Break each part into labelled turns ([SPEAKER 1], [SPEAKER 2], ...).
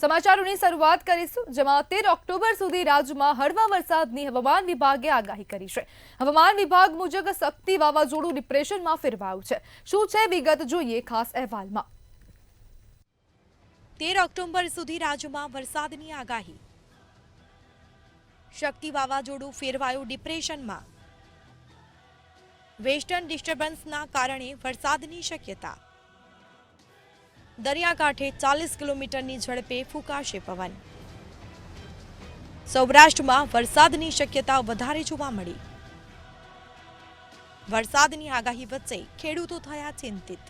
[SPEAKER 1] સમાચારોની શરૂઆત કરીશું, જેમાં 13 ઓક્ટોબર સુધી રાજ્યમાં હળવા વરસાદની હવામાન વિભાગે આગાહી કરી છે। હવામાન વિભાગ મુજબ શક્તિ વાવાઝોડું ડિપ્રેશનમાં ફેરવાયું છે। શું છે વિગત, જોઈએ ખાસ અહેવાલમાં।
[SPEAKER 2] 13 ઓક્ટોબર સુધી રાજ્યમાં વરસાદની આગાહી। શક્તિ વાવાઝોડું ફેરવાયું ડિપ્રેશનમાં। વેસ્ટર્ન ડિસ્ટર્બન્સના કારણે વરસાદની શક્યતા। દરિયાકાંઠે 40 કિલોમીટરની ઝડપે ફૂંકાશે પવન। સૌરાષ્ટ્રમાં વરસાદની શક્યતા વધારે જોવા મળી। વરસાદની આગાહી વચ્ચે ખેડૂતો થયા ચિંતિત।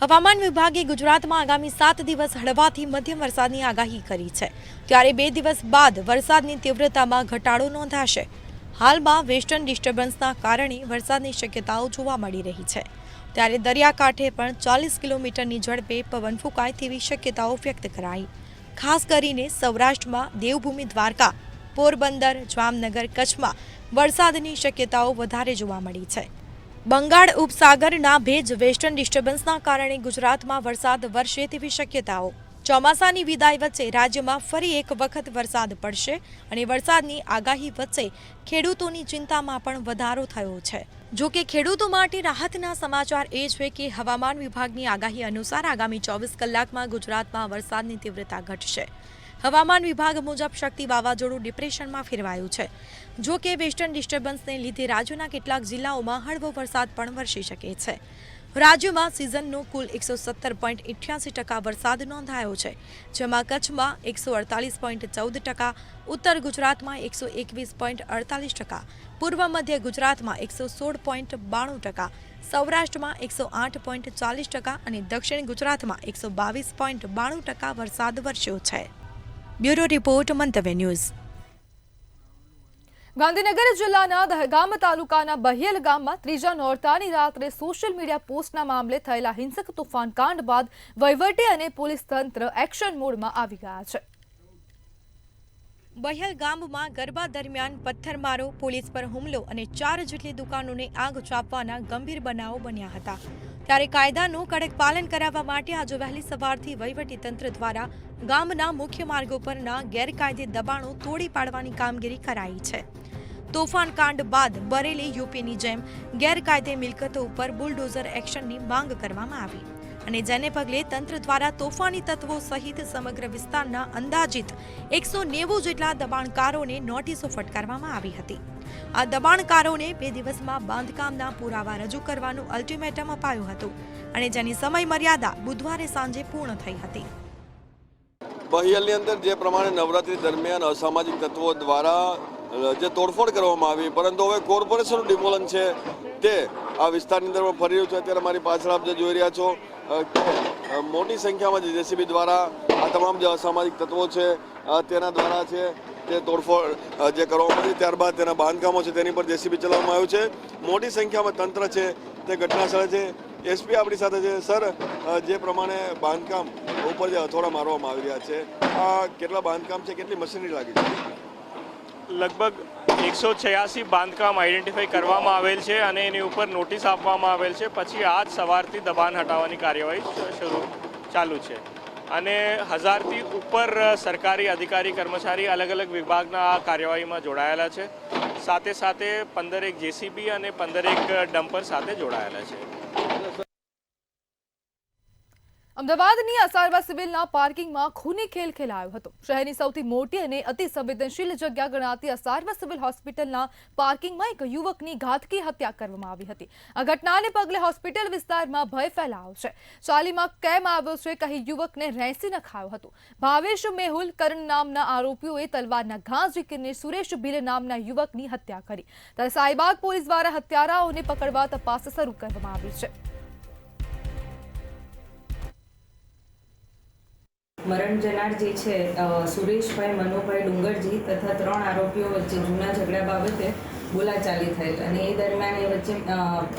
[SPEAKER 2] હવામાન વિભાગે ગુજરાતમાં આગામી 7 દિવસ હળવાથી મધ્યમ વરસાદની આગાહી કરી છે, ત્યારે 2 દિવસ બાદ વરસાદની તીવ્રતામાં ઘટાડો નોંધાશે। હાલમાં વેસ્ટર્ન ડિસ્ટર્બન્સના કારણે વરસાદની શક્યતાઓ જોવા મળી રહી છે, ત્યારે દરિયાકાંઠે પણ 40 કિલોમીટરની ઝડપે પવન ફૂંકાય તેવી શક્યતાઓ વ્યક્ત કરાઈ। ખાસ કરીને સૌરાષ્ટ્રમાં દેવભૂમિ દ્વારકા, પોરબંદર, જામનગર, કચ્છમાં વરસાદની શક્યતાઓ વધારે જોવા મળી છે। બંગાળ ઉપસાગરના ભેજ વેસ્ટર્ન ડિસ્ટર્બન્સના કારણે ગુજરાતમાં વરસાદ વરસે તેવી શક્યતાઓ। ચોમાસાની વિદાય વચ્ચે રાજ્યમાં ફરી એક વખત વરસાદ પડશે અને વરસાદની આગાહી વચ્ચે ખેડૂતોની ચિંતામાં પણ વધારો થયો છે। જો કે ખેડૂતો માટે રાહતના સમાચાર એ છે કે હવામાન વિભાગની આગાહી અનુસાર આગામી 24 કલાકમાં ગુજરાતમાં વરસાદની તીવ્રતા ઘટશે। હવામાન વિભાગ મુજબ શક્તિ વાવાઝોડું ડિપ્રેશનમાં ફેરવાયું છે। જો કે વેસ્ટર્ન ડિસ્ટર્બન્સને લીધે રાજ્યના કેટલાક જિલ્લાઓમાં હળવો વરસાદ પણ વરસી શકે છે। રાજ્યમાં સિઝનનો કુલ 170.88% વરસાદ નોંધાયો છે, જેમાં કચ્છમાં 148.14%, ઉત્તર ગુજરાતમાં 121.48%, પૂર્વ મધ્ય ગુજરાતમાં 116.92%, સૌરાષ્ટ્રમાં 108.40% અને દક્ષિણ ગુજરાતમાં 122.92% વરસાદ વરસ્યો છે। બ્યુરો રિપોર્ટ, મંતવ્ય ન્યૂઝ।
[SPEAKER 1] ગાંધીનગર જિલ્લાના દહેગામ તાલુકાના બહિયલ ગામમાં ત્રીજા નોરતાની રાત્રે સોશિયલ મીડિયા પોસ્ટના મામલે થયેલા હિંસક તોફાન કાંડ બાદ વહીવટી અને પોલીસ તંત્ર એક્શન મોડમાં આવી ગયા છે।
[SPEAKER 2] બહિયલ ગામમાં ગરબા દરમિયાન પથ્થરમારો, પોલીસ પર હુમલો અને 4 જેટલી દુકાનોને આગ ચાંપવાના ગંભીર બનાવો બન્યા હતા, ત્યારે કાયદાનું કડક પાલન કરાવવા માટે આજે વહેલી સવારથી વહીવટી તંત્ર દ્વારા ગામના મુખ્ય માર્ગો પરના ગેરકાયદે દબાણો તોડી પાડવાની કામગીરી કરાઈ છે। તોફાન કાંડ બાદ બરેલી યુપીની જેમ ગેરકાયદે મિલકતો ઉપર બુલડોઝર એક્શનની માંગ કરવામાં આવી અને જેને પગલે તંત્ર દ્વારા તોફાની તત્વો સહિત સમગ્ર વિસ્તારના અંદાજિત 190 જેટલા દબાણકારોને નોટિસો ફટકારવામાં આવી હતી। આ દબાણકારોને 2 દિવસમાં બાંધકામના પુરાવા રજૂ કરવાનું અલ્ટિમેટમ અપાયું હતું અને જેની સમય મર્યાદા બુધવારે સાંજે પૂર્ણ થઈ હતી।
[SPEAKER 3] બહિયલની અંદર જે પ્રમાણે નવરાત્રી દરમિયાન અસામાજિક તત્વો દ્વારા જે તોડફોડ કરવામાં આવી, પરંતુ હવે કોર્પોરેશનનું ડિમોલન છે તે આ વિસ્તારની અંદર ફરી રહ્યું છે। અત્યારે મારી પાછળ આપ જે જોઈ રહ્યા છો કે મોટી સંખ્યામાં જેસીબી દ્વારા આ તમામ જે અસામાજિક તત્વો છે તેના દ્વારા છે તે તોડફોડ જે કરવામાં આવી, ત્યારબાદ તેના બાંધકામો છે તેની પર જેસીબી ચલાવવામાં આવ્યું છે। મોટી સંખ્યામાં તંત્ર છે તે ઘટના સ્થળે છે। એસપી આપણી સાથે છે। સર, જે પ્રમાણે બાંધકામ ઉપર જે હથોડા મારવામાં આવી રહ્યા છે, આ કેટલા બાંધકામ છે, કેટલી મશીનરી લાગી છે?
[SPEAKER 4] લગભગ 186 બાંધકામ આઈડેન્ટિફાઈ કરવામાં આવેલ છે અને એની ઉપર નોટિસ આપવામાં આવેલ છે। પછી આજ સવારથી દબાણ હટાવવાની કાર્યવાહી ચાલુ છે અને 1000થી ઉપર સરકારી અધિકારી કર્મચારી અલગ અલગ વિભાગના આ કાર્યવાહીમાં જોડાયેલા છે। સાથે સાથે 15 જેસીબી અને 15 ડમ્પર સાથે જોડાયેલા છે।
[SPEAKER 1] અમદાવાદની અસારવા સિવિલના પાર્કિંગમાં ખૂની ખેલ ખેલાયો હતો। શહેરની સૌથી મોટી અને અતિ સંવેદનશીલ જગ્યા ગણાતી અસારવા સિવિલ હોસ્પિટલના પાર્કિંગમાં એક યુવકની ઘાતકી હત્યા કરવામાં આવી હતી। આ ઘટનાને પગલે હોસ્પિટલ વિસ્તારમાં ભય ફેલાયો છે। ચાલીમાં કેમ આવ્યો છે કહી યુવકને રેંસી નખાયો હતો। ભાવેશ મેહુલ કરણ નામના આરોપીઓએ તલવારના ઘા ઝીકીને સુરેશ ભીલ નામના યુવકની હત્યા કરી, ત્યારે સાઈબાગ પોલીસ દ્વારા હત્યારાઓને પકડવા તપાસ શરૂ કરવામાં આવી છે।
[SPEAKER 5] મરણ જનાર જે છે સુરેશભાઈ મનોભાઈ ડુંગરજી તથા 3 આરોપીઓ વચ્ચે જૂના ઝઘડા બાબતે બોલાચાલી થયેલ અને એ દરમિયાન એ વચ્ચે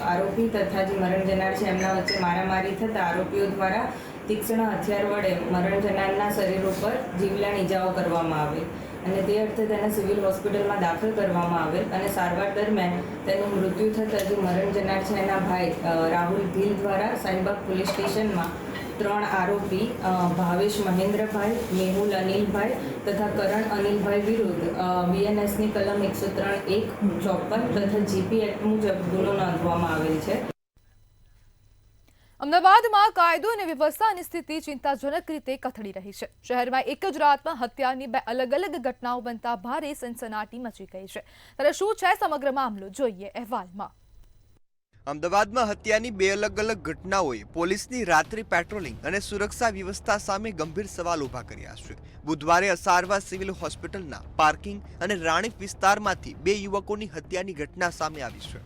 [SPEAKER 5] આરોપી તથા જે મરણ જનાર છે એમના વચ્ચે મારામારી થતાં આરોપીઓ દ્વારા તીક્ષ્ણ હથિયાર વડે મરણ જનારના શરીર ઉપર જીવલેણ ઈજાઓ કરવામાં આવેલ અને તે અર્થે તેને સિવિલ હોસ્પિટલમાં દાખલ કરવામાં આવેલ અને સારવાર દરમિયાન તેનું મૃત્યુ થતાં જે મરણ જનાર છે એના ભાઈ રાહુલ ભીલ દ્વારા સાઈબાગ પોલીસ સ્ટેશનમાં ત્રણ આરોપી ભાવેશ મહેન્દ્રભાઈ, મેહુલ અનિલભાઈ તથા કરણ અનિલભાઈ વિરુદ્ધ બીએનએસની કલમ 103(1)54 તથા જીપી એક્ટ મુજબ ગુનો નોંધવામાં આવેલ છે.
[SPEAKER 1] અમદાવાદમાં કાયદો અને વ્યવસ્થાની સ્થિતિ ચિંતાજનક રીતે કથળી રહી છે. શહેરમાં એક જ રાતમાં હત્યાની બે અલગ અલગ ઘટનાઓ બનતા ભારે સનસનાટી મચી ગઈ છે. ત્યારે શું છે સમગ્ર મામલો, જોઈએ અહેવાલમાં.
[SPEAKER 6] અમદાવાદમાં હત્યાની બે અલગ અલગ ઘટનાઓએ પોલીસની રાત્રિ પેટ્રોલિંગ અને સુરક્ષા વ્યવસ્થા સામે ગંભીર સવાલ ઉભા કર્યા છે. બુધવારે અસારવા સિવિલ હોસ્પિટલના પાર્કિંગ અને રાણીપ વિસ્તારમાંથી બે યુવકોની હત્યાની ઘટના સામે આવી છે.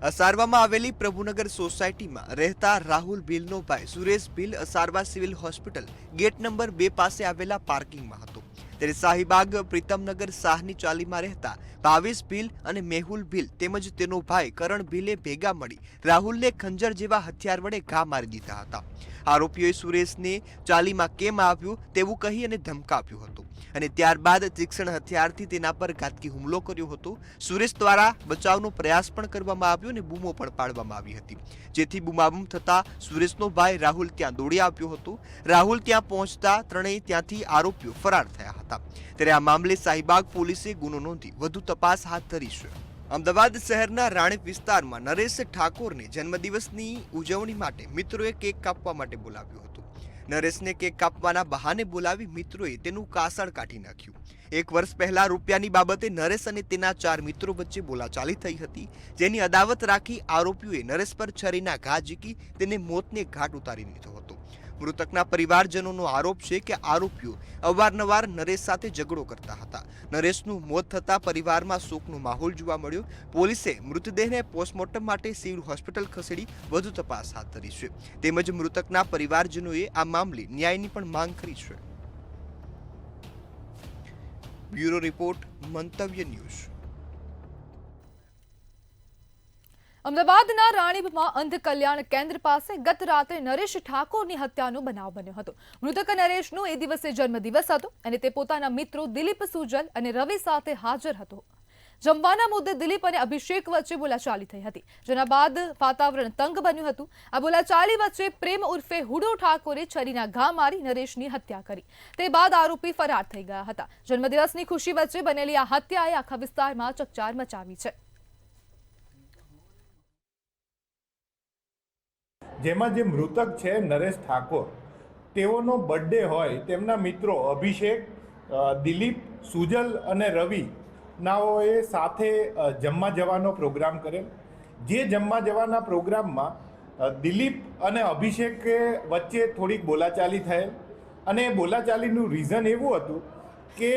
[SPEAKER 6] અસારવામાં આવેલી પ્રભુનગર સોસાયટીમાં રહેતા રાહુલ ભીલનો ભાઈ Suresh Bhil Asarwa civil hospital gate number 2 પાસે આવેલા પાર્કિંગમાં હતો. ત્યારે શાહીબાગ પ્રીતમનગર શાહની ચાલીમાં રહેતા ભાવેશ ભીલ અને મેહુલ ભીલ તેમજ તેનો ભાઈ કરણ ભીલે ભેગા મળી રાહુલને ખંજર જેવા હથિયાર વડે ઘા મારી દીધા હતા. આરોપીઓએ સુરેશને ચાલીમાં કેમ આવ્યું તેવું કહી અને ધમકાવ્યું હતું અને ત્યારબાદ તીક્ષ્ણ હથિયારથી તેના પર ઘાતકી હુમલો કર્યો હતો. સુરેશ દ્વારા બચાવનો પ્રયાસ પણ કરવામાં આવ્યો અને બૂમો પણ પાડવામાં આવી હતી, જેથી બૂમાબૂમ થતા સુરેશનો ભાઈ રાહુલ ત્યાં દોડી આવ્યો હતો. રાહુલ ત્યાં પહોંચતા ત્રણેય ત્યાંથી આરોપીઓ ફરાર થયા હતા. ત્યારે આ મામલે શાહીબાગ પોલીસે ગુનો નોંધી વધુ તપાસ હાથ ધરી છે. અમદાવાદ શહેરના રાણીપ વિસ્તારમાં નરેશ ઠાકોરને જન્મદિવસની ઉજવણી માટે મિત્રોએ કેક કાપવા માટે બોલાવ્યો હતો. નરેશને કેક કાપવાના બહાને બોલાવી મિત્રોએ તેનું કાસળ કાઢી નાખ્યું. 1 વર્ષ પહેલા રૂપિયાની બાબતે નરેશ અને તેના 4 મિત્રો વચ્ચે બોલાચાલી થઈ હતી, જેની અદાવત રાખી આરોપીઓએ નરેશ પર છરીના ઘા ઝીકી તેને મોતને ઘાટ ઉતારી દીધો હતો. મૃતકના પરિવારજનોનો આરોપ છે કે આરોપીઓ અવારનવાર નરેશ સાથે ઝઘડો કરતા હતા. નરેશનું મોત થતાં પરિવારમાં શોકનો માહોલ જોવા મળ્યો. પોલીસે મૃતદેહને પોસ્ટમોર્ટમ માટે સિવિલ હોસ્પિટલ ખસેડી વધુ તપાસ હાથ ધરી છે. તેમજ મૃતકના પરિવારજનોએ આ મામલે ન્યાયની પણ માંગ કરી છે. બ્યુરો રિપોર્ટ, મંતવ્ય ન્યૂઝ.
[SPEAKER 1] અમદાવાદના રાણીપમાં અંધ કલ્યાણ કેન્દ્ર પાસે ગત રાત્રે નરેશ ઠાકોરની હત્યાનો બનાવ બન્યો હતો. મૃતક નરેશનો એ દિવસે જન્મદિવસ હતો અને તે પોતાના મિત્રો દિલીપ, સુજલ અને રવિ સાથે હાજર હતો. જમવાના મુદ્દે દિલીપ અને અભિષેક વચ્ચે બોલાચાલી થઈ હતી, જેના બાદ વાતાવરણ તંગ બન્યું હતું. આ બોલાચાલી વચ્ચે પ્રેમ ઉર્ફે હુડો ઠાકોરે છરીના ઘા મારી નરેશની હત્યા કરી. તે બાદ આરોપી ફરાર થઈ ગયા હતા. જન્મદિવસની ખુશી વચ્ચે બનેલી આ હત્યાએ આખા વિસ્તારમાં ચકચાર મચાવી છે.
[SPEAKER 7] જેમાં જે મૃતક છે નરેશ ઠાકોર, તેઓનો બર્થડે હોય, તેમના મિત્રો અભિષેક, દિલીપ, સુજલ અને રવિ નાઓએ સાથે જમવા જવાનો પ્રોગ્રામ કરેલ. જે જમવા જવાના પ્રોગ્રામમાં દિલીપ અને અભિષેક વચ્ચે થોડીક બોલાચાલી થયેલ અને બોલાચાલીનું રીઝન એવું હતું કે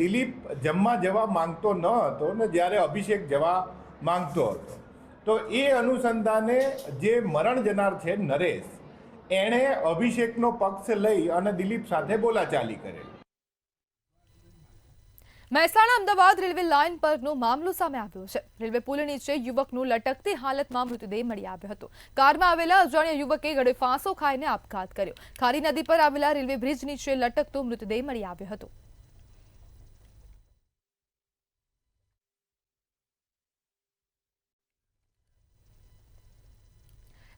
[SPEAKER 7] દિલીપ જમવા જવા માંગતો ન હતો ને જ્યારે અભિષેક જવા માંગતો હતો. તો એ અનુસંધાને જે મરણ જનાર છે નરેશ, એણે અભિષેકનો પક્ષ લઈ અને દિલીપ સાથે બોલાચાલી કરેલી.
[SPEAKER 1] મહેસાણા અમદાવાદ રેલવે લાઇન પરનો મામલો સામે આવ્યો છે. રેલવે પુલ નીચે યુવકનો લટકતી હાલતમાં મૃતદેહ મળી આવ્યો હતો. કારમાં આવેલા અજાણ્યા યુવકે ગળે ફાંસો ખાઈને આપઘાત કર્યો. ખારી નદી પર આવેલા રેલવે બ્રિજ નીચે લટકતો મૃતદેહ મળી આવ્યો હતો.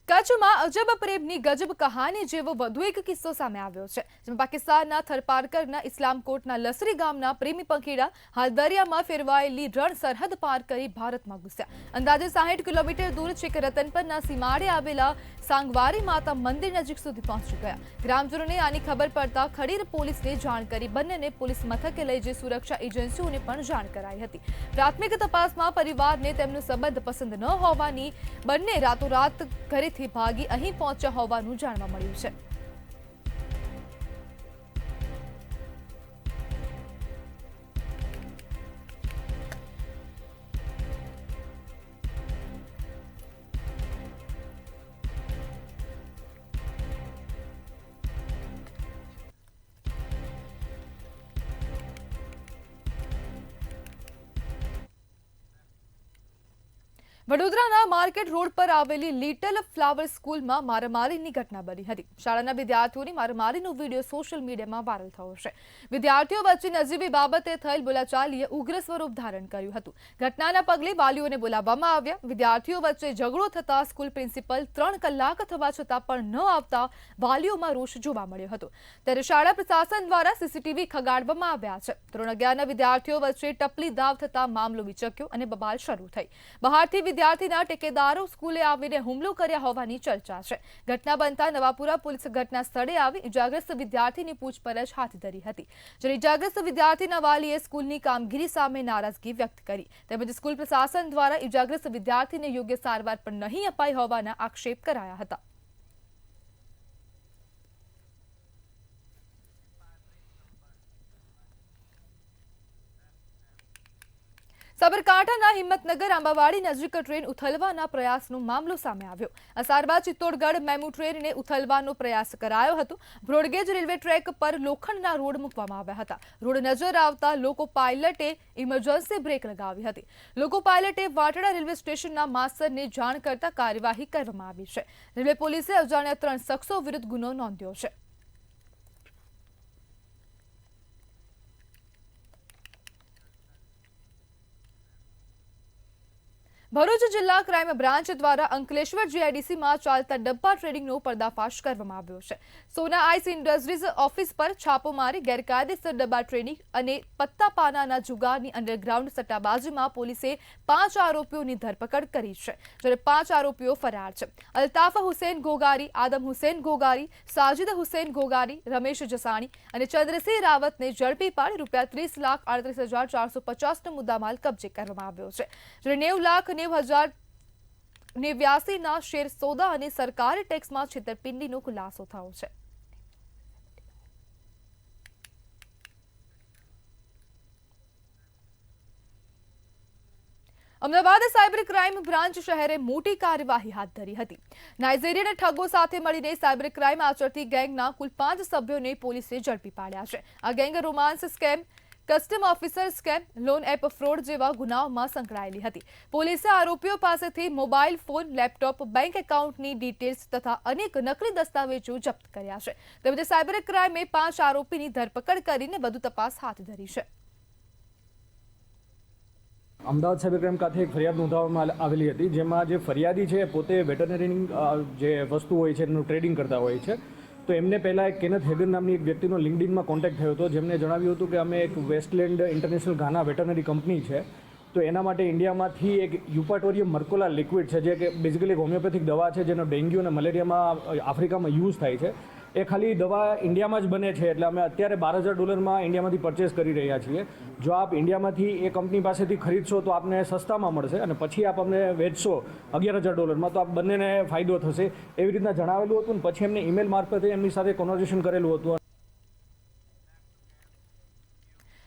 [SPEAKER 1] કચ્છમાં અજબ પ્રેમની ગજબ કહાની જેવો વધુ એક કિસ્સો સામે આવ્યો છે, જેમાં પાકિસ્તાનના થરપારકરના ઇસ્લામકોટના લસરી ગામના પ્રેમી પંખીડા હાલ દરિયામાં ફેરવાયેલી રણ સરહદ પાર કરી ભારતમાં ઘૂસ્યા. અંદાજે 60 કિલોમીટર દૂર છેક રતનપરના સીમાડે આવેલા સાંગવારી માતા મંદિર નજીક સુધી પહોંચી ગયા. ગ્રામજનોને આની ખબર પડતા ખડીર પોલીસને જાણ કરી બંનેને પોલીસ મથકે લઈ જઈ સુરક્ષા એજન્સીઓને પણ જાણ કરાઈ હતી. પ્રાથમિક તપાસમાં પરિવારને તેમનો સંબંધ પસંદ ન હોવાની બંને રાતોરાત ઘરેથી ભાગી અહીં પહોંચ્યા હોવાનું જાણવા મળ્યું છે. વડોદરાના માર્કેટ રોડ પર આવેલી લિટલ ફ્લાવર સ્કૂલમાં મારામારીની ઘટના બની હતી. શાળાના વિદ્યાર્થીઓની મારામારીનો વિડીયો સોશિયલ મીડિયામાં વાયરલ થયો છે. વિદ્યાર્થીઓ વચ્ચે નજીવી બાબતે થયેલ બોલાચાલીએ ઉગ્ર સ્વરૂપ ધારણ કર્યું હતું. ઘટનાના પગલે વાલીઓને બોલાવવામાં આવ્યા. વિદ્યાર્થીઓ વચ્ચે ઝઘડો થતા સ્કૂલ પ્રિન્સિપલ 3 કલાક થવા છતાં પણ ન આવતા વાલીઓમાં રોષ જોવા મળ્યો હતો. ત્યારે શાળા પ્રશાસન દ્વારા સીસીટીવી ખગાડવામાં આવ્યા છે. ધોરણ 11ના વિદ્યાર્થીઓ વચ્ચે ટપલી દાવ થતા મામલો વિચક્યો અને બબાલ શરૂ થઈ. બહારથી વિદ્યાર્થીના ટેકેદારો સ્કૂલે આવીને હુમલો કર્યા હોવાની ચર્ચા છે. ઘટના બનતા નવાપુરા પોલીસ ઘટના સ્થળે આવી ઇજાગ્રસ્ત વિદ્યાર્થીની પૂછપરછ હાથ ધરી હતી. જ્યારે ઇજાગ્રસ્ત વિદ્યાર્થીના વાલીએ સ્કૂલની કામગીરી સામે નારાજગી વ્યક્ત કરી તેમજ સ્કૂલ પ્રશાસન દ્વારા ઇજાગ્રસ્ત વિદ્યાર્થીને યોગ્ય સારવાર પણ નહીં અપાઈ હોવાના આક્ષેપ કરાયા હતા. સાબરકાંઠાના હિંમતનગર આંબાવાડી નજીક ટ્રેન ઉથલવાના પ્રયાસનો મામલો સામે આવ્યો. અસારબા ચિત્તોડગઢ મેમુ ટ્રેનને ઉથલવાનો પ્રયાસ કરાયો હતો. બ્રોડગેજ રેલવે ટ્રેક પર લોખંડના રોડ મૂકવામાં આવ્યા હતા. રોડ નજર આવતા લોકો પાયલટે ઇમરજન્સી બ્રેક લગાવી હતી. લોકો પાયલટે વાટડા રેલવે સ્ટેશનના માસ્તરને જાણ કરતા કાર્યવાહી કરવામાં આવી છે. રેલવે પોલીસે અજાણ્યા 3 શખ્સો વિરુદ્ધ ગુનો નોંધ્યો છે. ભરૂચ જિલ્લા ક્રાઇમ બ્રાન્ચ દ્વારા અંકલેશ્વર જીઆઈડીસીમાં ચાલતા ડબ્બા ટ્રેડિંગનો પર્દાફાશ કરવામાં આવ્યો છે. સોના આઈસ ઇન્ડસ્ટ્રીઝ ઓફિસ પર છાપો મારી ગેરકાયદેસર ડબ્બા ટ્રેડિંગ અને પત્તા પાનાના જુગારની અંડરગ્રાઉન્ડ સટ્ટાબાજીમાં પોલીસે 5 આરોપીઓની ધરપકડ કરી છે. જ્યારે 5 આરોપીઓ ફરાર છે. અલ્તાફ હુસેન ઘોગારી, આદમ હુસેન ઘોગારી, સાજિદ હુસેન ઘોગારી, રમેશ જસાણી અને ચંદ્રસિંહ રાવતને ઝડપી પાડી ₹30,38,450નો મુદ્દામાલ કબજે કરવામાં આવ્યો છે. જ્યારે 90,89,089 શેર સોદા અને સરકારી ટેક્સમાં છેતરપિંડીનો ખુલાસો થયો છે. અમદાવાદ સાયબર ક્રાઇમ બ્રાન્ચ શહેરે મોટી કાર્યવાહી હાથ ધરી હતી. નાઇજીરિયન ઠગો સાથે મળીને સાયબર ક્રાઇમ આચરતી ગેંગના કુલ 5 સભ્યોને પોલીસે ઝડપી પાડ્યા છે. આ gang romance scam, custom officer scam, loan app fraud જેવા ગુનાઓમાં સંકળાયેલી હતી. પોલીસે આરોપીઓ પાસેથી મોબાઈલ ફોન, લેપટોપ, બેંક એકાઉન્ટની ડિટેલ્સ તથા અનેક નકલી દસ્તાવેજો જપ્ત કર્યા છે. તેમજ સાયબર ક્રાઇમે 5 આરોપીની ધરપકડ કરીને વધુ તપાસ હાથ ધરી છે.
[SPEAKER 8] અમદાવાદ સાયબર ક્રાઇમ ખાતે એક ફરિયાદ નોંધાવવામાં આવેલી હતી, જેમાં જે ફરિયાદી છે પોતે વેટરનરીની જે વસ્તુ હોય છે એનું ટ્રેડિંગ કરતા હોય છે. તો એમને પહેલાં એક કેનેથ હેગન નામની એક વ્યક્તિનો લિંક્ડઇનમાં કોન્ટેક્ટ થયો હતો, જેમને જણાવ્યું હતું કે અમે એક વેસ્ટલેન્ડ ઇન્ટરનેશનલ ઘાના વેટરનરી કંપની છે, તો એના માટે ઇન્ડિયામાંથી એક યુપાટોરિયમ મર્કોલા લિક્વિડ છે, જે કે બેઝિકલી એક હોમિયોપેથિક દવા છે, જેનો ડેન્ગ્યુ અને મલેરિયામાં આફ્રિકામાં યુઝ થાય છે. એ ખાલી દવા ઇન્ડિયામાં જ બને છે, એટલે અમે અત્યારે $12,000 ઇન્ડિયામાંથી પરચેસ કરી રહ્યા છીએ. જો આપ ઇન્ડિયામાંથી એ કંપની પાસેથી ખરીદશો તો આપને સસ્તામાં મળશે, અને પછી આપ અમને વેચશો $11,000 તો આપ બંનેને ફાયદો થશે, એવી રીતના જણાવેલું હતું. ને પછી એમને ઈમેલ મારફતે એમની સાથે કોન્વર્ઝેશન કરેલું હતું.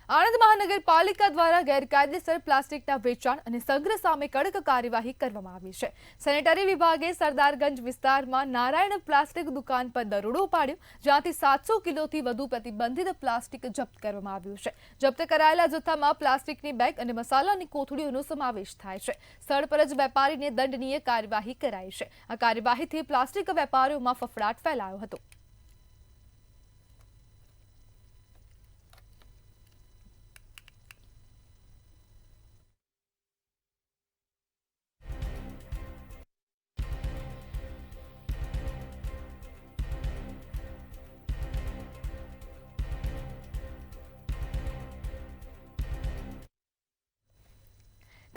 [SPEAKER 1] આણંદ મહાનગરપાલિકા દ્વારા ગેરકાયદેસર પ્લાસ્ટિકના વેચાણ અને સંગ્રહ સામે કડક કાર્યવાહી કરવામાં આવી છે. સેનેટરી વિભાગે સરદારગંજ વિસ્તારમાં નારાયણ પ્લાસ્ટિક દુકાન પર દરોડો પાડ્યો, જ્યાંથી 700 કિલોથી વધુ પ્રતિબંધિત પ્લાસ્ટિક જપ્ત કરવામાં આવ્યું છે. જપ્ત કરાયેલા જથ્થામાં પ્લાસ્ટિકની બેગ અને મસાલાની કોથળીઓનો સમાવેશ થાય છે. સ્થળ પર જ વેપારીને દંડનીય કાર્યવાહી કરાઈ છે. આ કાર્યવાહીથી પ્લાસ્ટિક વેપારીઓમાં ફફડાટ ફેલાયો હતો.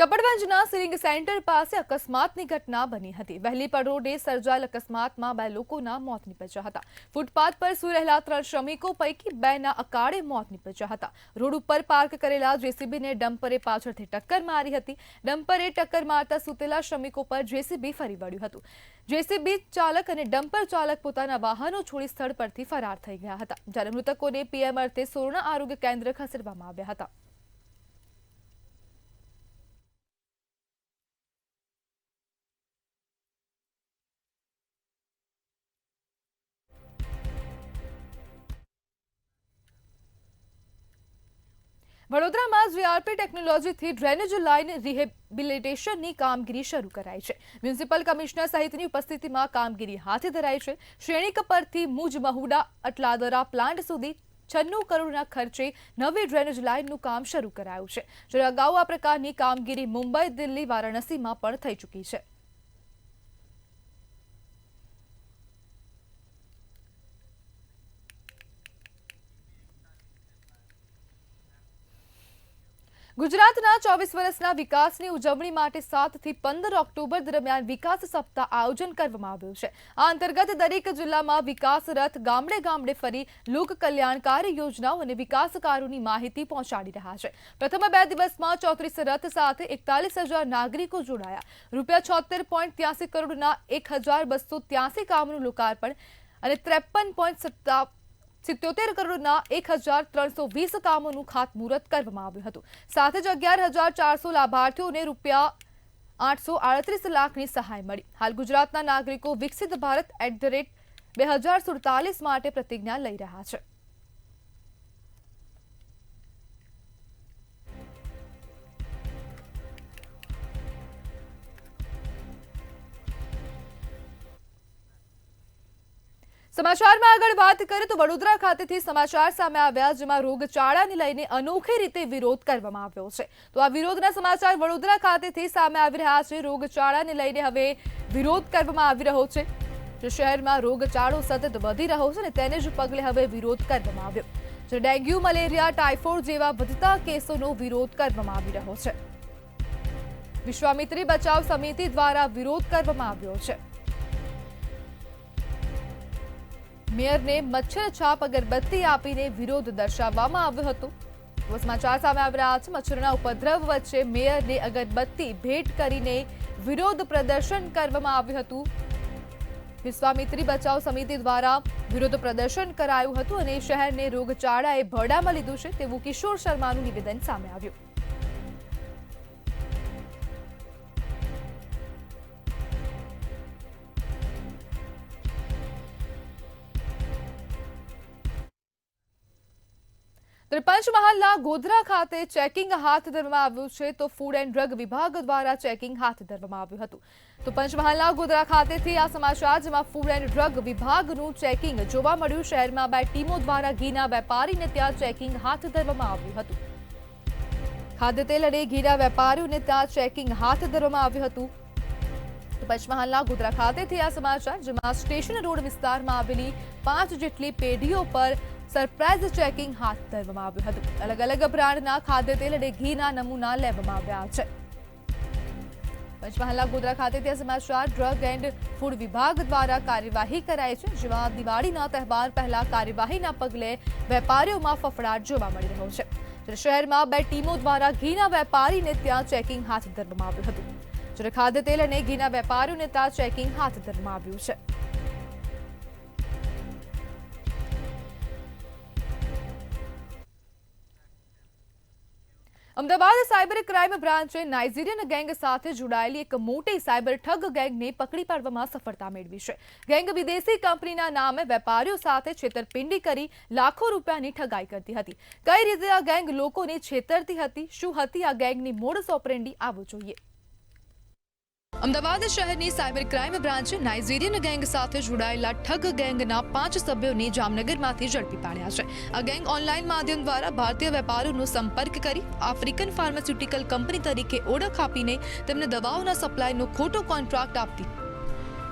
[SPEAKER 1] કપડવંજના સિરિંગ સેન્ટર પાસે અકસ્માતની ઘટના બની હતી. વહેલીપડ રોડે સર્જાયેલ અકસ્માતમાં 2 લોકોના મોત નીપજ્યા હતા. ફૂટપાથ પર સૂઈ રહેલા 3 શ્રમિકો પૈકી 2ના અકાળે મોત નીપજ્યા હતા. રોડ ઉપર પાર્ક કરેલા જેસીબીને ડમ્પરે પાછળથી ટક્કર મારી હતી. ડમ્પરે ટક્કર મારતા સૂતેલા શ્રમિકો પર જેસીબી ફરી વળ્યું હતું. જેસીબી ચાલક અને ડમ્પર ચાલક પોતાના વાહનો છોડી સ્થળ પરથી ફરાર થઈ ગયા હતા. જ્યારે મૃતકોને પીએમ અર્થે સોરણા આરોગ્ય કેન્દ્ર ખસેડવામાં આવ્યા હતા. વડોદરામાં જીઆરપી ટેકનોલોજીથી ડ્રેનેજ લાઇન રિહેબિલિટેશનની કામગીરી શરૂ કરાઈ છે. મ્યુનિસિપલ કમિશનર સહિતની ઉપસ્થિતિમાં કામગીરી હાથ ધરાઈ છે. શ્રેણીક પરથી મુજ મહુડા અટલાદરા પ્લાન્ટ સુધી 96 કરોડના ખર્ચે નવી ડ્રેનેજ લાઇનનું કામ શરૂ કરાયું છે. જ્યારે અગાઉ આ પ્રકારની કામગીરી મુંબઈ, દિલ્હી, વારાણસીમાં પણ થઈ ચૂકી છે. ગુજરાતના 24 વર્ષના વિકાસની ઉજવણી માટે 7 થી 15 ઓક્ટોબર દરમિયાન વિકાસ સપ્તાહ આયોજન કરવામાં આવ્યું છે. આ અંતર્ગત દરેક જિલ્લામાં વિકાસ રથ ગામડે ગામડે ફરી લોક કલ્યાણકારી યોજનાઓ અને વિકાસ કાર્યોની માહિતી પહોંચાડી રહ્યા છે. પ્રથમ 2 દિવસમાં 34 રથ સાથે 41,000 નાગરિકો જોડાયા. ₹76.83 કરોડના 1,283 કામોનું લોકાર્પણ અને 53.77 કરોડના 1,320 કામોનું ખાતમુહૂર્ત કરવામાં આવ્યું હતું. સાથે જ 11,400 લાભાર્થીઓને ₹838 લાખની સહાય મળી. હાલ ગુજરાતના નાગરિકો વિકસિત ભારત @2047 માટે પ્રતિજ્ઞા લઈ રહ્યા છે. સમાચારમાં આગળ વાત કરીએ તો વડોદરા ખાતેથી સમાચાર સામે આવ્યા જેમાં રોગચાળાને લઈને અનોખી રીતે વિરોધ કરવામાં આવ્યો છે. તો આ વિરોધના સમાચાર વડોદરા ખાતેથી સામે આવી રહ્યા છે. રોગચાળાને લઈને હવે વિરોધ કરવામાં આવી રહ્યો છે. શહેરમાં રોગચાળો સતત વધી રહ્યો છે અને તેને જ પગલે હવે વિરોધ કરવામાં આવ્યો. ડેન્ગ્યુ, મલેરિયા, ટાઇફોઇડ જેવા વધતા કેસોનો વિરોધ કરવામાં આવી રહ્યો છે. વિશ્વામિત્રી બચાવ સમિતિ દ્વારા વિરોધ કરવામાં આવ્યો છે. મેયરને મચ્છર છાપ અગરબત્તી આપીને વિરોધ દર્શાવવામાં આવ્યો હતો. સમાચાર સામે આવી રહ્યા છે. મચ્છરના ઉપદ્રવ વચ્ચે મેયરને અગરબત્તી ભેટ કરીને વિરોધ પ્રદર્શન કરવામાં આવ્યું હતું. વિશ્વામિત્રી બચાવ સમિતિ દ્વારા વિરોધ પ્રદર્શન કરાયું હતું અને શહેરને રોગચાળાએ ભરડામાં લીધું છે તેવું કિશોર શર્માનું નિવેદન સામે આવ્યું. પંચમહાલના ગોધરા ખાતે ચેકિંગ હાથ ધરવામાં આવ્યું છે. તો ફૂડ એન્ડ ડ્રગ વિભાગ દ્વારા ચેકિંગ હાથ ધરવામાં આવ્યું હતું. તો પંચમહાલના ગોધરા ખાતેથી આ સમાચાર જેમાં ફૂડ એન્ડ ડ્રગ વિભાગનું ચેકિંગ જોવા મળ્યું. શહેરમાં 2 ટીમો દ્વારા ઘીના વેપારીને ત્યાં ચેકિંગ હાથ ધરવામાં આવ્યું હતું. ખાદ્ય તેલ અને ઘીના વેપારીઓને ત્યાં ચેકિંગ હાથ ધરવામાં આવ્યું હતું. પંચમહાલના ગોધરા ખાતેથી આ સમાચાર જેમાં સ્ટેશન રોડ વિસ્તારમાં આવેલી 5 જેટલી પેઢીઓ પર સરપ્રાઇઝ ચેકિંગ હાથ ધરવામાં આવ્યું હતું. અલગ અલગ બ્રાન્ડના ખાદ્ય તેલ અને ઘીના નમૂના લેવામાં આવ્યા છે. પંચમહાલના ગોધરા ખાતેથી સમાચાર ડ્રગ એન્ડ ફૂડ વિભાગ દ્વારા કાર્યવાહી કરાઈ છે. જેમાં દિવાળીના તહેવાર પહેલા કાર્યવાહીના પગલે વેપારીઓમાં ફફડાટ જોવા મળી રહ્યો છે. શહેરમાં 2 ટીમો દ્વારા ઘીના વેપારીને ત્યાં ચેકિંગ હાથ ધરવામાં આવ્યું હતું. જ્યારે ખાદ્ય તેલ અને ઘીના વેપારીઓને ત્યાં ચેકિંગ હાથ ધરવામાં આવ્યું છે. અમદાવાદ સાયબર ક્રાઇમ બ્રાન્ચે નાઇજીરિયન ગેંગ સાથે જોડાયેલી એક મોટી સાયબર ઠગ ગેંગને પકડી પાડવામાં સફળતા મેળવી છે. ગેંગ વિદેશી કંપનીના નામે વેપારીઓ સાથે છેતરપિંડી કરી લાખો રૂપિયાની ઠગાઈ કરતી હતી. કઈ રીતે આ ગેંગ લોકોને છેતરતી હતી, શું હતી આ ગેંગની મોડસ ઓપરેન્ડી, આવો જોઈએ. અમદાવાદ શહેરની સાયબર ક્રાઇમ બ્રાન્ચે નાઇજીરિયન ગેંગ સાથે જોડાયેલા ઠગ ગેંગના 5 સભ્યોને જામનગરમાંથી ઝડપી પાડ્યા છે. આ ગેંગ ઓનલાઈન માધ્યમ દ્વારા ભારતીય વેપારીઓનો સંપર્ક કરી આફ્રિકન ફાર્માસ્યુટિકલ કંપની તરીકે ઓળખ આપીને તેમને દવાઓના સપ્લાયનો ખોટો કોન્ટ્રાક્ટ આપતી.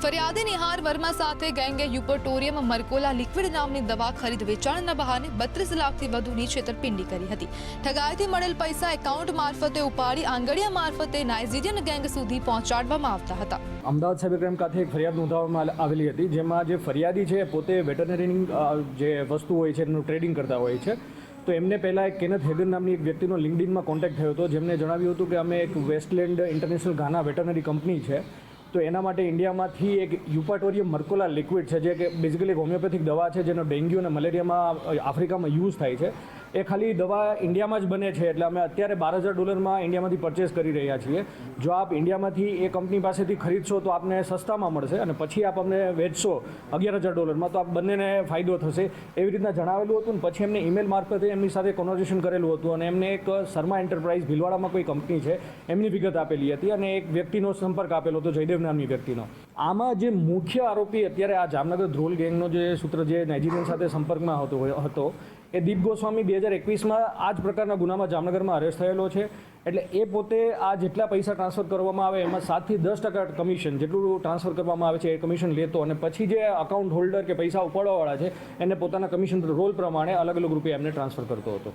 [SPEAKER 1] ફરિયાદી નિહાર વર્મા સાથે ગેંગે યુપર્ટોરિયમ મર્કોલા લિક્વિડ નામની દવા ખરીદ વેચાણના બહાને 32 લાખથી વધુની છેતરપિંડી કરી હતી. ઠગાઈથી મળેલ પૈસા એકાઉન્ટ મારફતે ઉપાડી આંગળીયા મારફતે નાઇજીરિયન ગેંગ સુધી પહોંચાડવામાં આવતા હતા.
[SPEAKER 8] અમદાવાદ સાયબર ક્રાઇમ ખાતે એક ફરિયાદ નોંધાવવામાં આવેલી હતી જેમાં જે ફરિયાદી છે પોતે વેટરનરીની જે વસ્તુ હોય છે એનું ટ્રેડિંગ કરતા હોય છે. તો એમને પહેલાં એક કેનેથ હેગન નામની એક વ્યક્તિનો લિંક્ડઇનમાં કોન્ટેક્ટ થયો હતો જેમને જણાવ્યું હતું કે અમે એક વેસ્ટલેન્ડ ઇન્ટરનેશનલ ઘાના વેટરનરી કંપની છે. તો એના માટે ઇન્ડિયામાંથી એક યુપાટોરિયમ મર્કોલા લિક્વિડ છે જે કે બેઝિકલી એક હોમિયોપેથિક દવા છે જેનો ડેન્ગ્યુ અને મલેરિયામાં આફ્રિકામાં યુઝ થાય છે. એ ખાલી દવા ઇન્ડિયામાં જ બને છે, એટલે અમે અત્યારે $12,000 ઇન્ડિયામાંથી પરચેસ કરી રહ્યા છીએ. જો આપ ઇન્ડિયામાંથી એ કંપની પાસેથી ખરીદશો તો આપને સસ્તામાં મળશે, અને પછી આપ અમને વેચશો $11,000 તો આપ બંનેને ફાયદો થશે એવી રીતના જણાવેલું હતું. અને પછી એમને ઈમેલ મારફતે એમની સાથે કોન્વર્ઝેશન કરેલું હતું, અને એમને એક શર્મા એન્ટરપ્રાઇઝ ભીલવાડામાં કોઈ કંપની છે એમની વિગત આપેલી હતી, અને એક વ્યક્તિનો સંપર્ક આપેલો હતો, જયદેવ નામની વ્યક્તિનો. આમાં જે મુખ્ય આરોપી અત્યારે આ જામનગર ધ્રોલ ગેંગનો જે સૂત્ર જે નાઇજીરિયન સાથે સંપર્કમાં હતો એ દીપ ગોસ્વામી 2021માં આ જ પ્રકારના ગુનામાં જામનગરમાં અરેસ્ટ થયેલો છે. એટલે એ પોતે આ જેટલા પૈસા ટ્રાન્સફર કરવામાં આવે એમાં 7 થી 10% કમિશન જેટલું ટ્રાન્સફર કરવામાં આવે છે એ કમિશન લેતો, અને પછી જે અકાઉન્ટ હોલ્ડર કે પૈસા ઉપાડવાવાળા છે એને પોતાના કમિશન રોલ પ્રમાણે અલગ અલગ રૂપિયા એમને ટ્રાન્સફર કરતો હતો.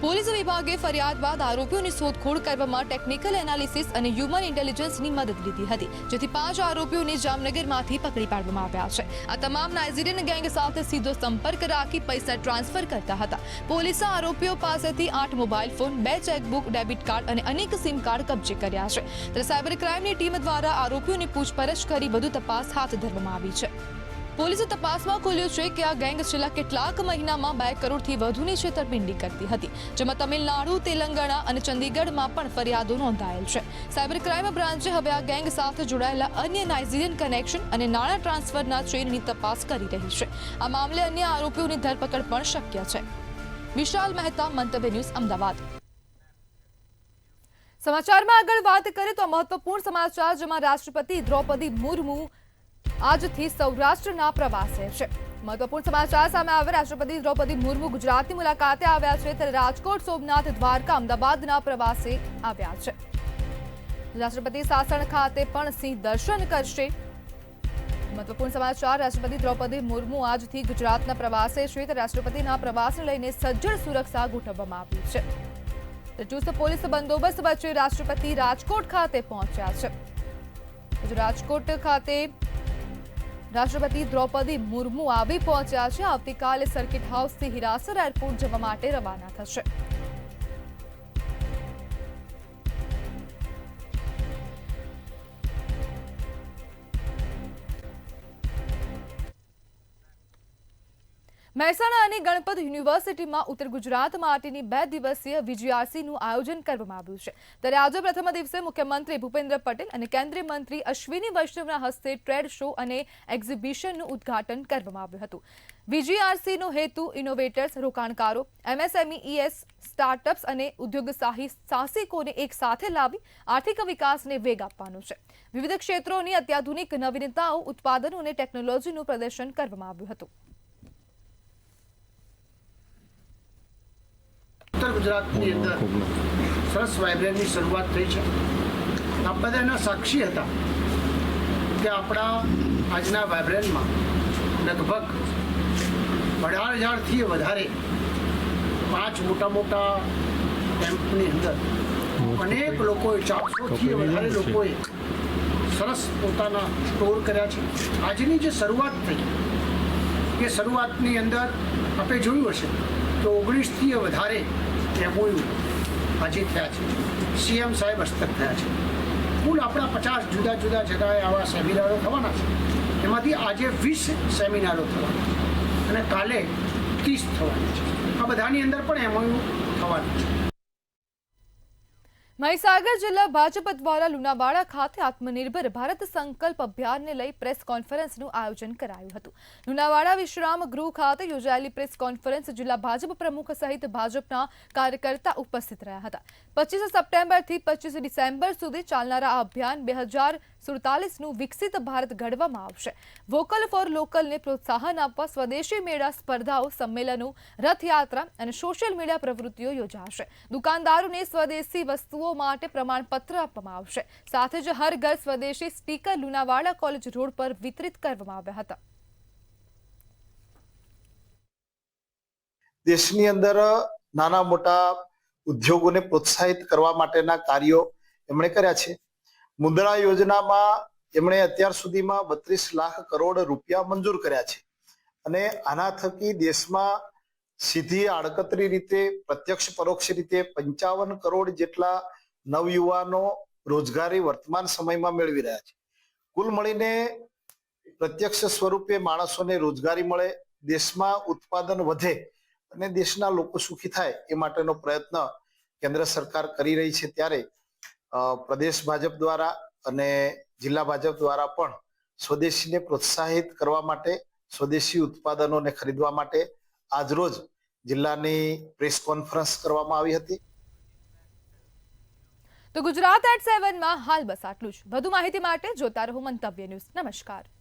[SPEAKER 1] પોલીસ વિભાગે ફરિયાદ બાદ આરોપીઓની શોધખોળ કરવામાં ટેકનિકલ એનાલિસિસ અને હ્યુમન ઇન્ટેલિજન્સની મદદ લીધી હતી, જેથી 5 આરોપીઓને જામનગરમાંથી પકડી પાડવામાં આવ્યા છે. આ તમામ નાઇજીરિયન ગેંગ સાથે સીધો સંપર્ક રાખી પૈસા ટ્રાન્સફર કરતા હતા. પોલીસે આરોપીઓ પાસેથી 8 mobile phone, 2 chequebook, debit card અને અનેક સિમ કાર્ડ કબજે કર્યા છે. ત્યારે સાયબર ક્રાઇમની ટીમ દ્વારા આરોપીઓની પૂછપરછ કરી વધુ તપાસ હાથ ધરવામાં આવી છે. પોલીસે તપાસમાં ખોલ્યું છે કે આ ગેંગ છેલ્લા કેટલાક મહિનામાં 2 કરોડથી વધુની છેતરપિંડી કરતી હતી, જેમાં તમિલનાડુ, તેલંગાણા અને ચંદીગઢમાં પણ ફરિયાદો નોંધાયેલ છે. સાયબર ક્રાઇમ બ્રાન્ચે હવે આ ગેંગ સાથે જોડાયેલા અન્ય નાઇજીરિયન કનેક્શન અને નાણાં ટ્રાન્સફરના ચેઇનની તપાસ કરી રહી છે. આ મામલે અન્ય આરોપીઓની ધરપકડ પણ શક્ય છે. વિશાલ મહેતા, મંતવ્ય ન્યૂઝ, અમદાવાદ. સમાચારમાં આગળ વાત કરીએ તો મહત્વપૂર્ણ સમાચાર, જેમાં રાષ્ટ્રપતિ દ્રૌપદી મુર્મુ આજથી સૌરાષ્ટ્રના પ્રવાસે છે. મહત્વપૂર્ણ સમાચાર સામે આવે. રાષ્ટ્રપતિ દ્રૌપદી મુર્મુ ગુજરાતની મુલાકાતે આવ્યા છે, ત્યારે રાજકોટ, સોમનાથ, દ્વારકા, અમદાવાદના પ્રવાસે આવ્યા છે. રાષ્ટ્રપતિ સાસણ ખાતે પણ સિંહ દર્શન કરશે. મહત્વપૂર્ણ સમાચાર, રાષ્ટ્રપતિ દ્રૌપદી મુર્મુ આજથી ગુજરાતના પ્રવાસે છે, ત્યારે રાષ્ટ્રપતિના પ્રવાસને લઈને સજ્જડ સુરક્ષા ગોઠવવામાં આવી છે. ચુસ્ત પોલીસ બંદોબસ્ત વચ્ચે રાષ્ટ્રપતિ રાજકોટ ખાતે પહોંચ્યા છે. રાજકોટ ખાતે રાષ્ટ્રપતિ દ્રૌપદી મુર્મુ આવી પહોંચ્યા છે. આવતીકાલે સર્કિટ હાઉસથી હિરાસર એરપોર્ટ જવા માટે રવાના થશે. મહેસાણા અને ગણપત યુનિવર્સિટીમાં ઉત્તર ગુજરાત માટેની 2 દિવસીય VGRCનું આયોજન કરવામાં આવ્યું છે. ત્યારે આજે પ્રથમ દિવસે મુખ્યમંત્રી ભૂપેન્દ્ર પટેલ અને કેન્દ્રીય મંત્રી અશ્વિની વૈષ્ણવના હસ્તે ટ્રેડ શો અને એક્ઝિબિશનનું ઉદ્ઘાટન કરવામાં આવ્યું હતું. VGRCનો હેતુ ઇનોવેટર્સ, રોકાણકારો, MSMEs, સ્ટાર્ટઅપ્સ અને ઉદ્યોગ સાહસિકોને એક સાથે લાવી આર્થિક વિકાસને વેગ આપવાનો છે. વિવિધ ક્ષેત્રોની અત્યાધુનિક નવીનતાઓ, ઉત્પાદનો અને ટેકનોલોજીનું પ્રદર્શન કરવામાં આવ્યું હતું.
[SPEAKER 9] ઉત્તર ગુજરાતની અંદર સરસ વાઇબ્રન્ટની શરૂઆત થઈ છે. આપ બધા એના સાક્ષી હતા કે આપણા આજના વાઇબ્રન્ટમાં લગભગ 18,000થી વધારે 5 મોટા કેમ્પની અંદર અનેક લોકોએ 400થી વધારે લોકોએ સરસ પોતાના સ્ટોર કર્યા છે. આજની જે શરૂઆત થઈ એ શરૂઆતની અંદર આપણે જોયું હશે તો 19થી વધારે MOU આજે થયા છે. CM સાહેબ હસ્તક થયા છે. કુલ આપણા 50 જુદા જુદા જગાએ આવા સેમિનારો થવાના છે. એમાંથી આજે 20 સેમિનારો થવાના છે અને કાલે 30 થવાના છે. આ બધાની અંદર પણ MOU થવાના છે.
[SPEAKER 1] મહીસાગર જિલ્લા ભાજપ દ્વારા લુણાવાડા ખાતે આત્મનિર્ભર ભારત સંકલ્પ અભિયાનને લઈ પ્રેસ કોન્ફરન્સનું આયોજન કરાયું હતું. લુણાવાડા વિશ્રામ ગૃહ ખાતે યોજાયેલી પ્રેસ કોન્ફરન્સ જિલ્લા ભાજપ પ્રમુખ સહિત ભાજપના કાર્યકર્તા ઉપસ્થિત રહ્યા હતા. 25 સપ્ટેમ્બરથી 25 ડિસેમ્બર સુધી ચાલનારા આ અભિયાન 2047નું વિકસિત ભારત ઘડવામાં આવશે. વોકલ ફોર લોકલને પ્રોત્સાહન આપવા સ્વદેશી મેળા, સ્પર્ધાઓ, સંમેલનો, રથયાત્રા અને સોશિયલ મીડિયા પ્રવૃત્તિઓ યોજાશે. દુકાનદારોને સ્વદેશી વસ્તુઓ માટે પ્રમાણપત્ર આપવામાં આવશે. સાથે જ હર ઘર સ્વદેશી સ્ટીકર લુણાવાડા કોલેજ રોડ પર વિતરિત કરવામાં આવ્યા હતા.
[SPEAKER 10] દેશની અંદર નાના મોટા ઉદ્યોગોને પ્રોત્સાહિત કરવા માટેના કાર્યો એમણે કર્યા છે. મુદ્રા યોજનામાં એમણે અત્યાર સુધીમાં 32 લાખ કરોડ રૂપિયા મંજૂર કર્યા છે અને આના થકી દેશમાં સીધી આડકતરી રીતે, પ્રત્યક્ષ પરોક્ષ રીતે 55 કરોડ જેટલા નવયુવાનો રોજગારી વર્તમાન સમયમાં મેળવી રહ્યા છે. કુલ મળીને પ્રત્યક્ષ સ્વરૂપે માણસોને રોજગારી મળે, દેશમાં ઉત્પાદન વધે અને દેશના લોકો સુખી થાય એ માટેનો પ્રયત્ન કેન્દ્ર સરકાર કરી રહી છે, ત્યારે પ્રદેશ ભાજપ દ્વારા અને જિલ્લા ભાજપ દ્વારા પણ સ્વદેશીને પ્રોત્સાહિત કરવા માટે, સ્વદેશી ઉત્પાદનોને ખરીદવા માટે આજરોજ જિલ્લાની પ્રેસ કોન્ફરન્સ કરવામાં આવી હતી.
[SPEAKER 1] તો ગુજરાત@7 માં હાલ બસ આટલું જ. વધુ માહિતી માટે જોતા રહો મંતવ્ય ન્યૂઝ. નમસ્કાર.